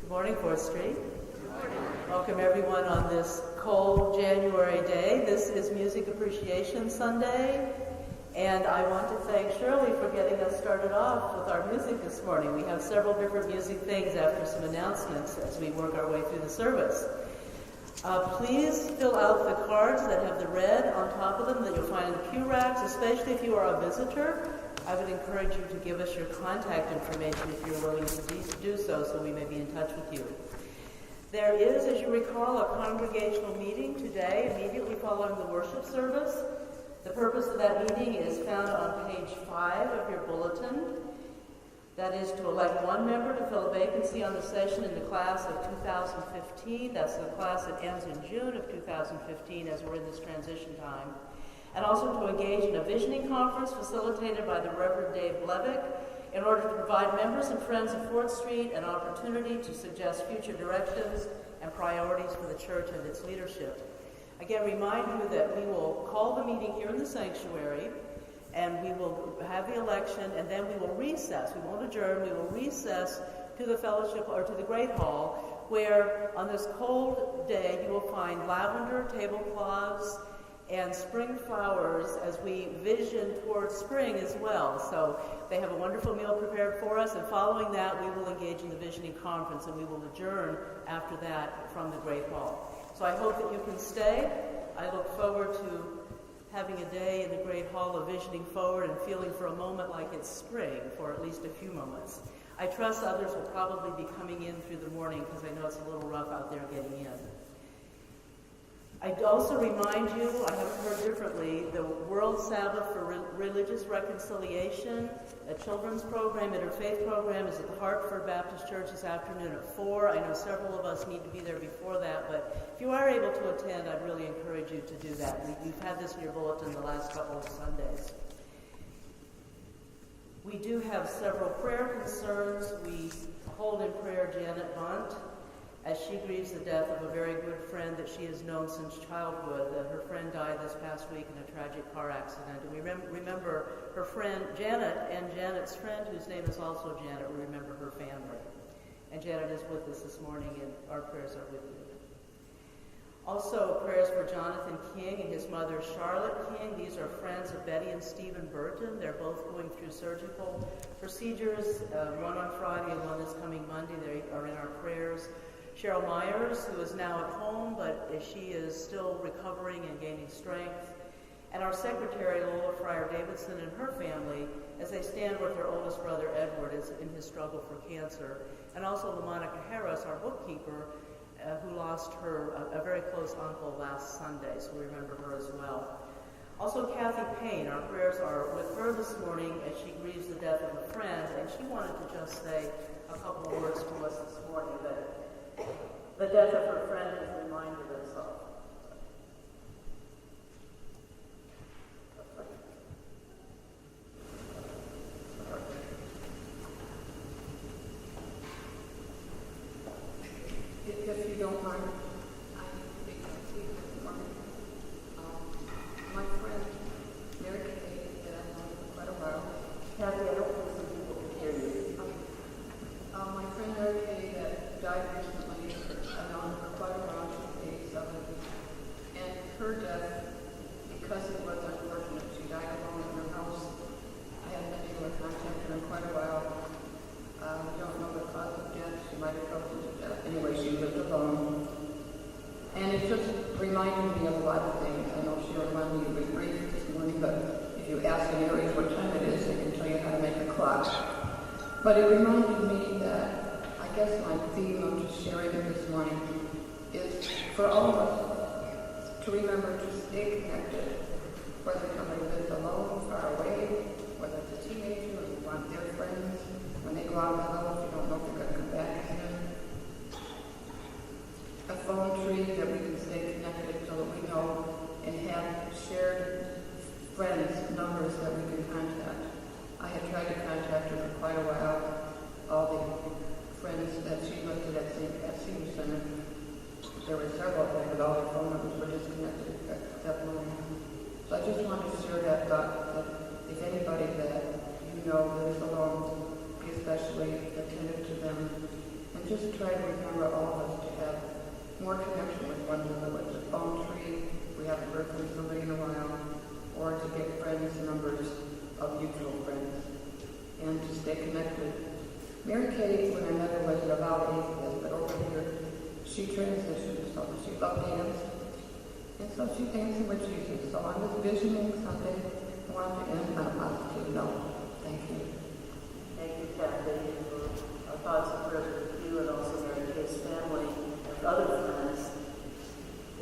Good morning, 4th Street. Good morning. Welcome everyone on this cold January day. This is Music Appreciation Sunday, and I want to thank Shirley for getting us started off with our music this morning. We have several different music things after some announcements as we work our way through the service. Please fill out the cards that have the red on top of them that you'll find in the pew racks, especially if you are a visitor. I would encourage you to give us your contact information if you're willing to do so we may be in touch with you. There is, as you recall, a congregational meeting today, immediately following the worship service. The purpose of that meeting is found on page 5 of your bulletin. That is to elect one member to fill a vacancy on the session in the class of 2015. That's the class that ends in June of 2015 as we're in this transition time. And also to engage in a visioning conference facilitated by the Reverend Dave Levick in order to provide members and friends of 4th Street an opportunity to suggest future directions and priorities for the church and its leadership. Again, remind you that we will call the meeting here in the sanctuary, and we will have the election, and then we will recess. We won't adjourn. We will recess to the fellowship or to the Great Hall, where on this cold day you will find lavender tablecloths and spring flowers as we vision towards spring as well. So they have a wonderful meal prepared for us, and following that we will engage in the visioning conference, and we will adjourn after that from the Great Hall. So I hope that you can stay. I look forward to having a day in the Great Hall of visioning forward and feeling for a moment like it's spring for at least a few moments. I trust others will probably be coming in through the morning because I know it's a little rough out there getting in. I'd also remind you, I haven't heard differently, the World Sabbath for Religious Reconciliation, a children's program, interfaith program, is at the Hartford Baptist Church this afternoon at 4. I know several of us need to be there before that, but if you are able to attend, I'd really encourage you to do that. You've had this in your bulletin the last couple of Sundays. We do have several prayer concerns. We hold in prayer Janet Bunt, as she grieves the death of a very good friend that she has known since childhood. Her friend died this past week in a tragic car accident. And we remember her friend Janet and Janet's friend, whose name is also Janet. We remember her family. And Janet is with us this morning, and our prayers are with you. Also, prayers for Jonathan King and his mother Charlotte King. These are friends of Betty and Stephen Burton. They're both going through surgical procedures, one on Friday and one this coming Monday. They are in our prayers. Cheryl Myers, who is now at home, but she is still recovering and gaining strength. And our secretary, Lola Fryer Davidson, and her family, as they stand with their oldest brother, Edward, in his struggle for cancer. And also LaMonica Harris, our bookkeeper, who lost a very close uncle last Sunday, so we remember her as well. Also, Kathy Payne, our prayers are with her this morning as she grieves the death of a friend, and she wanted to just say a couple of words to us this morning that the death of her friend has reminded us of. If you don't mind, I need to speak this morning. My friend, Mary Kay, that I've known for quite a while. Kathy, I don't think some people can hear you. My friend Mary Kay that died recently, I've known her for quite a while, she's 87. And her death, because it was unfortunate, she died alone in her house. I haven't been able to contact her in quite a while. We don't know the cause of death. She might have frozen to death. Anyway, she lived alone. And it just reminded me of a lot of things. I know Sharon wanted me to be brief this morning, but if you ask an area what time it is, they can tell you how to make a clock. But it reminded me that I guess my theme of just sharing it this morning is for all of us to remember to stay connected, whether somebody lives alone, far away, whether it's a teenager or you want their friends. When they go out of the house, you don't know if they're going to come back again. A phone tree that we can stay connected so that we know and have shared friends, numbers that we can contact. I had tried to contact her for quite a while. All the friends that she listed at Senior Center, there were several of them, but all their phone numbers were disconnected except mine. So I just wanted to share that thought that if anybody that you know lives alone, especially attentive to them and just try to remember all of us to have more connection with one another, with the phone tree, we haven't heard from somebody in a while, or to get friends, numbers of mutual friends, and to stay connected. Mary Kay, when I met her, was about atheist, but over here, she transitioned, so she loved dance, and so she dancing with Jesus. So on this visioning Sunday, I want to end on a positive note. Thank you. Thank you, Kathy, for our thoughts and prayers with you and also Mary Kay's family and other friends.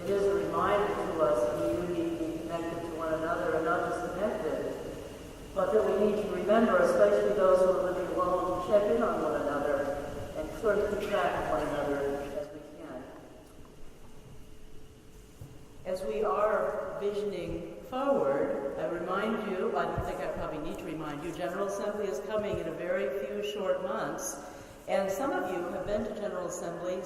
It is a reminder to us that we do need to be connected to one another and not just connected, but that we need to remember, especially those who are living alone, to check in on one another and sort of keep track of one another as we can. As we are visioning forward, I remind you, I don't think I probably need to remind you, General Assembly is coming in a very few short months, and some of you have been to General Assembly,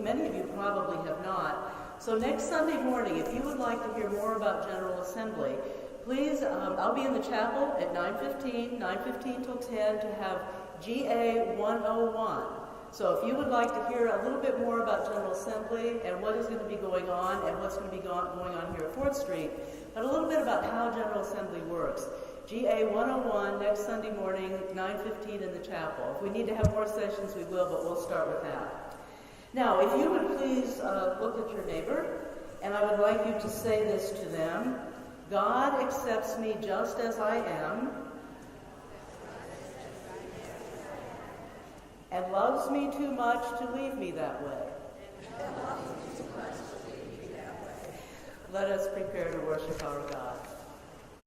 many of you probably have not. So next Sunday morning, if you would like to hear more about General Assembly, please, I'll be in the chapel at 9:15 till 10 to have GA 101. So if you would like to hear a little bit more about General Assembly and what is going to be going on and what's going to be going on here at 4th Street, but a little bit about how General Assembly works. GA 101 next Sunday morning, 9:15 in the chapel. If we need to have more sessions, we will, but we'll start with that. Now, if you would please look at your neighbor, and I would like you to say this to them. God accepts me just as I am and loves me too much to leave me that way. Let us prepare to worship our God.